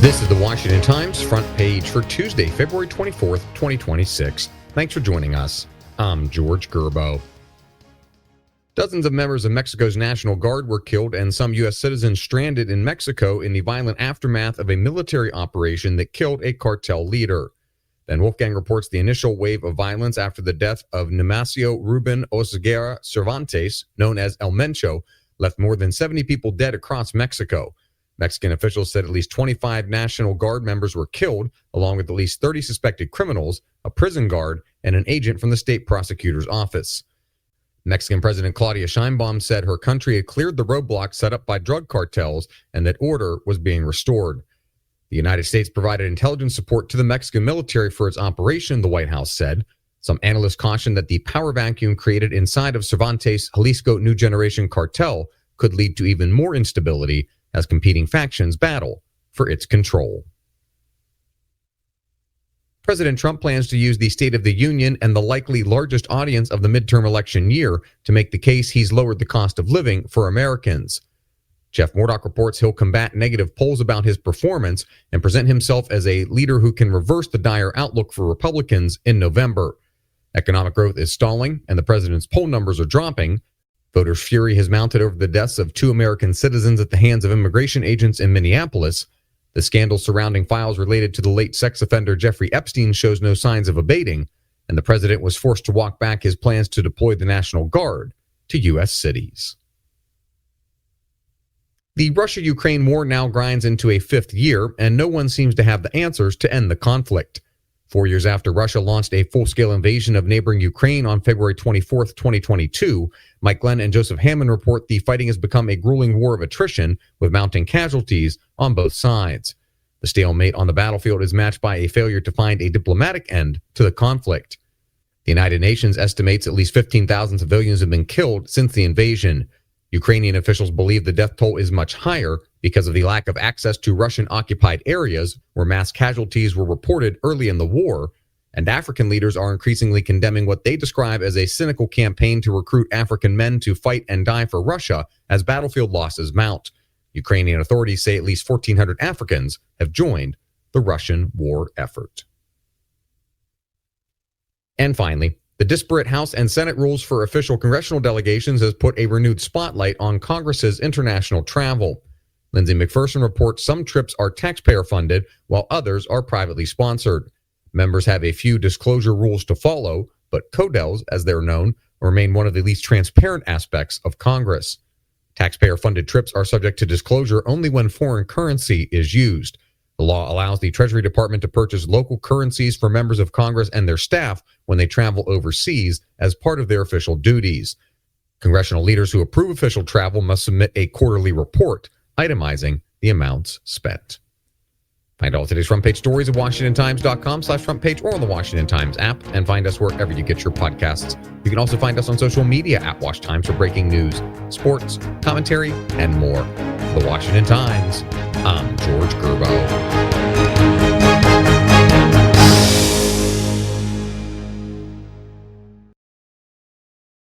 This is the Washington Times front page for Tuesday, February 24th, 2026. Thanks for joining us. I'm George Gerbo. Dozens of members of Mexico's National Guard were killed and some U.S. citizens stranded in Mexico in the violent aftermath of a military operation that killed a cartel leader. Ben Wolfgang reports the initial wave of violence after the death of Nemesio Ruben Oseguera Cervantes, known as El Mencho, left more than 70 people dead across Mexico. Mexican officials said at least 25 National Guard members were killed, along with at least 30 suspected criminals, a prison guard, and an agent from the state prosecutor's office. Mexican President Claudia Sheinbaum said her country had cleared the roadblocks set up by drug cartels and that order was being restored. The United States provided intelligence support to the Mexican military for its operation, the White House said. Some analysts cautioned that the power vacuum created inside of Cervantes' Jalisco New Generation cartel could lead to even more instability as competing factions battle for its control. President Trump plans to use the State of the Union and the likely largest audience of the midterm election year to make the case he's lowered the cost of living for Americans. Jeff Murdoch reports he'll combat negative polls about his performance and present himself as a leader who can reverse the dire outlook for Republicans in November. Economic growth is stalling and the president's poll numbers are dropping. Voters' fury has mounted over the deaths of 2 American citizens at the hands of immigration agents in Minneapolis. The scandal surrounding files related to the late sex offender Jeffrey Epstein shows no signs of abating, and the president was forced to walk back his plans to deploy the National Guard to U.S. cities. The Russia-Ukraine war now grinds into a 5th year, and no one seems to have the answers to end the conflict. 4 years after Russia launched a full-scale invasion of neighboring Ukraine on February 24, 2022, Mike Glenn and Joseph Hammond report the fighting has become a grueling war of attrition with mounting casualties on both sides. The stalemate on the battlefield is matched by a failure to find a diplomatic end to the conflict. The United Nations estimates at least 15,000 civilians have been killed since the invasion. Ukrainian officials believe the death toll is much higher because of the lack of access to Russian-occupied areas where mass casualties were reported early in the war, and African leaders are increasingly condemning what they describe as a cynical campaign to recruit African men to fight and die for Russia as battlefield losses mount. Ukrainian authorities say at least 1,400 Africans have joined the Russian war effort. And finally, the disparate House and Senate rules for official congressional delegations has put a renewed spotlight on Congress's international travel. Lindsay McPherson reports some trips are taxpayer-funded, while others are privately sponsored. Members have a few disclosure rules to follow, but CODELs, as they're known, remain one of the least transparent aspects of Congress. Taxpayer-funded trips are subject to disclosure only when foreign currency is used. The law allows the Treasury Department to purchase local currencies for members of Congress and their staff when they travel overseas as part of their official duties. Congressional leaders who approve official travel must submit a quarterly report itemizing the amounts spent. Find all today's front page stories at WashingtonTimes.com/front page or on the Washington Times app, and find us wherever you get your podcasts. You can also find us on social media at Wash Times for breaking news, sports, commentary, and more. The Washington Times, I'm George Gerbo.